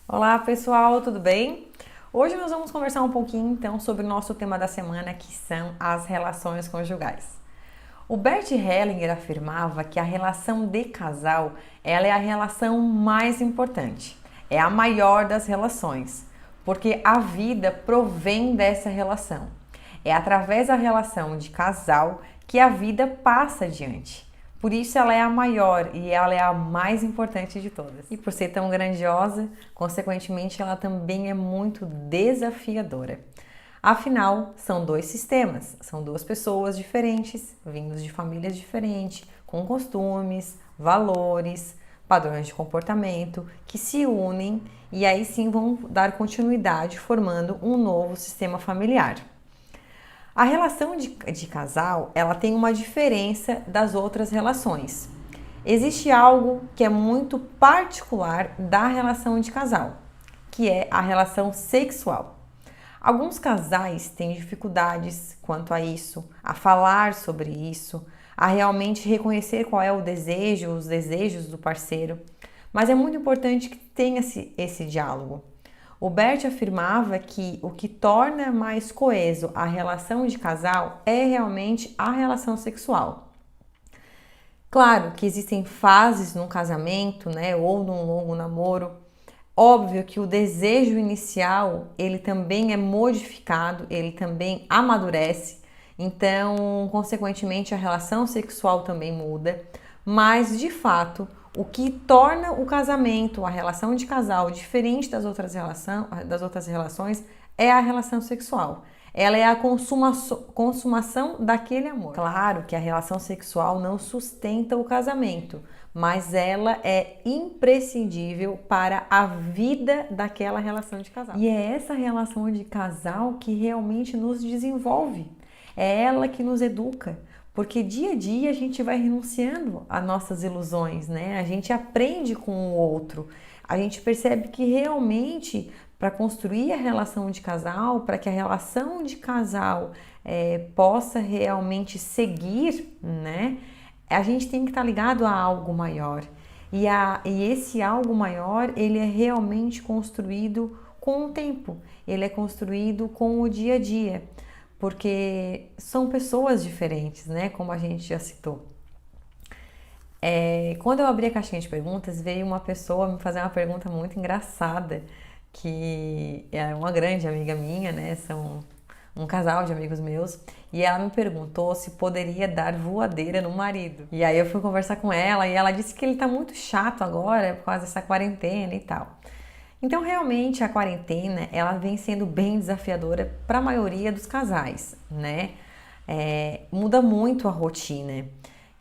Olá pessoal, tudo bem? Hoje nós vamos conversar um pouquinho então sobre o nosso tema da semana, que são as relações conjugais. O Bert Hellinger afirmava que a relação de casal, ela é a relação mais importante, é a maior das relações, porque a vida provém dessa relação. É através da relação de casal que a vida passa adiante. Por isso ela é a maior e ela é a mais importante de todas. E por ser tão grandiosa, consequentemente ela também é muito desafiadora. Afinal, são dois sistemas, são duas pessoas diferentes, vindos de famílias diferentes, com costumes, valores, padrões de comportamento, que se unem e aí sim vão dar continuidade formando um novo sistema familiar. A relação de casal, ela tem uma diferença das outras relações. Existe algo que é muito particular da relação de casal, que é a relação sexual. Alguns casais têm dificuldades quanto a isso, a falar sobre isso, a realmente reconhecer qual é o desejo, os desejos do parceiro, mas é muito importante que tenha esse diálogo. O Bert afirmava que o que torna mais coeso a relação de casal é realmente a relação sexual. Claro que existem fases num casamento, né, ou num longo namoro. Óbvio que o desejo inicial, ele também é modificado, ele também amadurece. Então, consequentemente, a relação sexual também muda, mas de fato, o que torna o casamento, a relação de casal diferente das outras relações é a relação sexual. Ela é a consumação daquele amor. Claro que a relação sexual não sustenta o casamento, mas ela é imprescindível para a vida daquela relação de casal. E é essa relação de casal que realmente nos desenvolve. É ela que nos educa, porque dia a dia a gente vai renunciando às nossas ilusões, né? A gente aprende com o outro, a gente percebe que realmente para construir a relação de casal, para que a relação de casal possa realmente seguir, né? A gente tem que estar ligado a algo maior. E esse algo maior, ele é realmente construído com o tempo, ele é construído com o dia a dia, porque são pessoas diferentes, né? Como a gente já citou. Quando eu abri a caixinha de perguntas, veio uma pessoa me fazer uma pergunta muito engraçada, que é uma grande amiga minha, né? São um casal de amigos meus, e ela me perguntou se poderia dar voadeira no marido. E aí eu fui conversar com ela e ela disse que ele tá muito chato agora por causa dessa quarentena e tal. Então, realmente, a quarentena, ela vem sendo bem desafiadora para a maioria dos casais, né? Muda muito a rotina.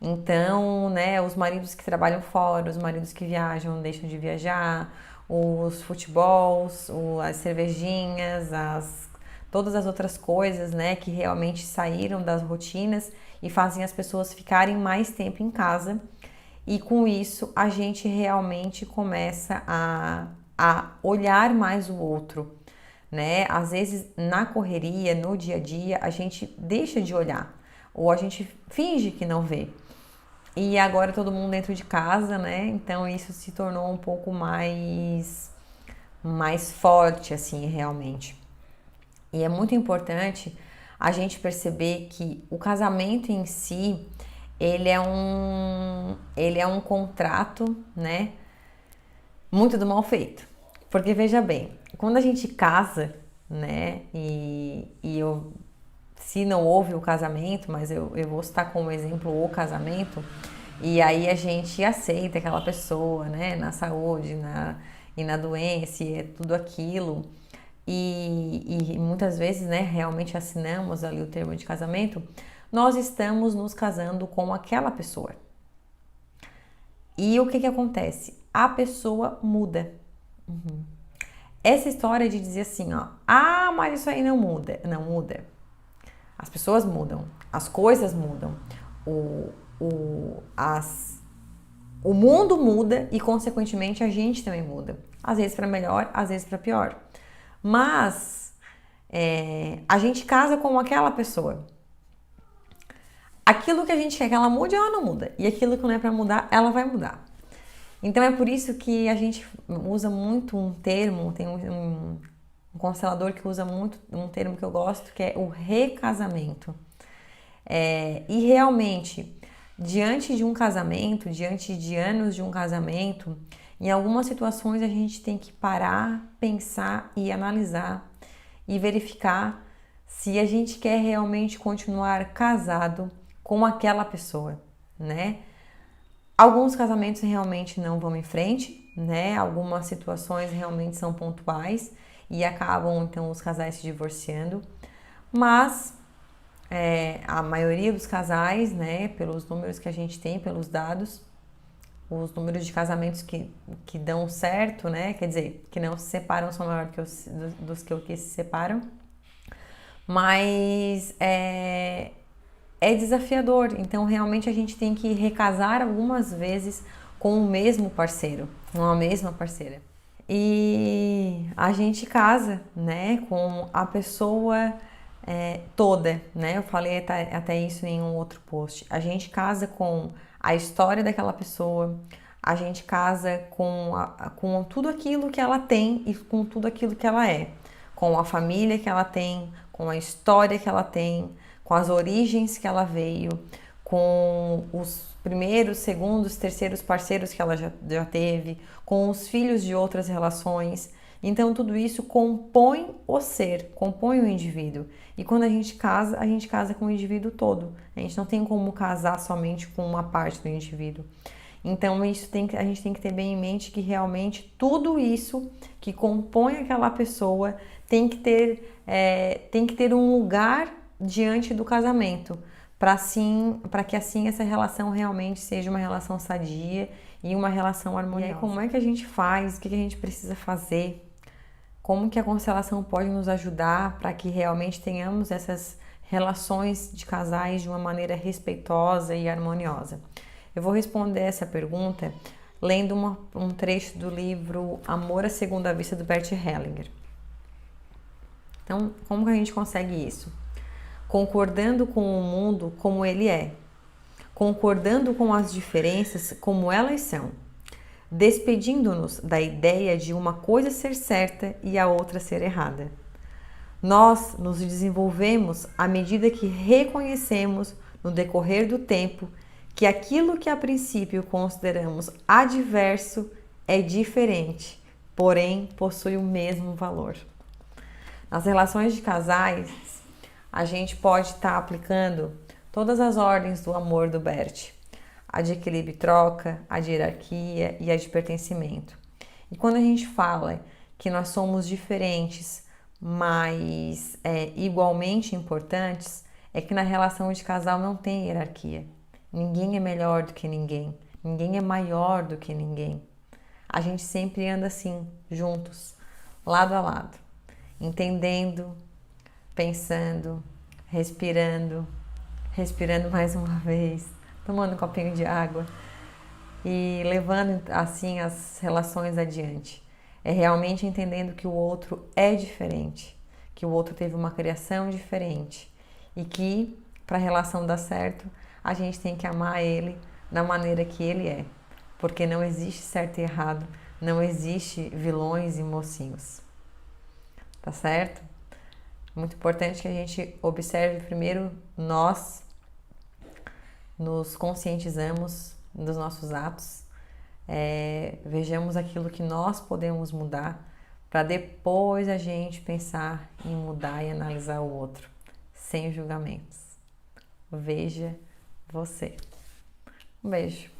Então, né, os maridos que trabalham fora, os maridos que viajam, deixam de viajar, os futebols, as cervejinhas, todas as outras coisas, né, que realmente saíram das rotinas e fazem as pessoas ficarem mais tempo em casa. E com isso, a gente realmente começa a olhar mais o outro, né? Às vezes, na correria, no dia a dia, a gente deixa de olhar ou a gente finge que não vê. E agora todo mundo dentro de casa, né? Então isso se tornou um pouco mais forte, assim, realmente. E é muito importante a gente perceber que o casamento em si, ele é um contrato, né? Muito do mal feito. Porque veja bem, quando a gente casa, né? Se não houve o casamento, mas eu vou citar como exemplo o casamento, e aí a gente aceita aquela pessoa, né? Na saúde, e na doença, e é tudo aquilo. E muitas vezes, né, realmente assinamos ali o termo de casamento, nós estamos nos casando com aquela pessoa. E o que acontece? A pessoa muda. Essa história de dizer assim, ó, mas isso aí não muda. Não muda. As pessoas mudam, as coisas mudam, o mundo muda e, consequentemente, a gente também muda. Às vezes para melhor, às vezes para pior. Mas a gente casa com aquela pessoa. Aquilo que a gente quer que ela mude, ela não muda. E aquilo que não é para mudar, ela vai mudar. Então é por isso que a gente usa muito um termo, tem um constelador que usa muito um termo que eu gosto, que é o recasamento. E realmente, diante de um casamento, diante de anos de um casamento, em algumas situações a gente tem que parar, pensar e analisar e verificar se a gente quer realmente continuar casado com aquela pessoa, né? Alguns casamentos realmente não vão em frente, né? Algumas situações realmente são pontuais e acabam então os casais se divorciando, mas a maioria dos casais, né, pelos números que a gente tem, pelos dados, os números de casamentos que dão certo, né, quer dizer, que não se separam são maiores que dos que se separam, mas é desafiador, então realmente a gente tem que recasar algumas vezes com o mesmo parceiro, com a mesma parceira. E a gente casa, né, com a pessoa toda, né? Eu falei até isso em um outro post. A gente casa com a história daquela pessoa, a gente casa com tudo aquilo que ela tem e com tudo aquilo que ela é, com a família que ela tem, com a história que ela tem, com as origens que ela veio, com os primeiros, segundos, terceiros parceiros que ela já teve, com os filhos de outras relações. Então, tudo isso compõe o ser, compõe o indivíduo. E quando a gente casa com o indivíduo todo. A gente não tem como casar somente com uma parte do indivíduo. Então, a gente tem que ter bem em mente que realmente tudo isso que compõe aquela pessoa tem que ter um lugar diante do casamento, para que assim essa relação realmente seja uma relação sadia e uma relação harmoniosa. E aí, como é que a gente faz? O que a gente precisa fazer? Como que a constelação pode nos ajudar para que realmente tenhamos essas relações de casais de uma maneira respeitosa e harmoniosa? Eu vou responder essa pergunta lendo um trecho do livro Amor à Segunda Vista, do Bert Hellinger. Então, como que a gente consegue isso? Concordando com o mundo como ele é, concordando com as diferenças como elas são, despedindo-nos da ideia de uma coisa ser certa e a outra ser errada. Nós nos desenvolvemos à medida que reconhecemos, no decorrer do tempo, que aquilo que a princípio consideramos adverso é diferente, porém possui o mesmo valor. Nas relações de casais, a gente pode estar aplicando todas as ordens do amor do Bert. A de equilíbrio e troca, a de hierarquia e a de pertencimento. E quando a gente fala que nós somos diferentes, mas igualmente importantes, é que na relação de casal não tem hierarquia. Ninguém é melhor do que ninguém, ninguém é maior do que ninguém. A gente sempre anda assim, juntos, lado a lado, entendendo, pensando, respirando mais uma vez, tomando um copinho de água e levando assim as relações adiante. É realmente entendendo que o outro é diferente, que o outro teve uma criação diferente e que para a relação dar certo, a gente tem que amar ele da maneira que ele é, porque não existe certo e errado, não existe vilões e mocinhos. Tá certo? Muito importante que a gente observe primeiro nós, nos conscientizamos dos nossos atos, vejamos aquilo que nós podemos mudar, para depois a gente pensar em mudar e analisar o outro, sem julgamentos. Veja você. Um beijo.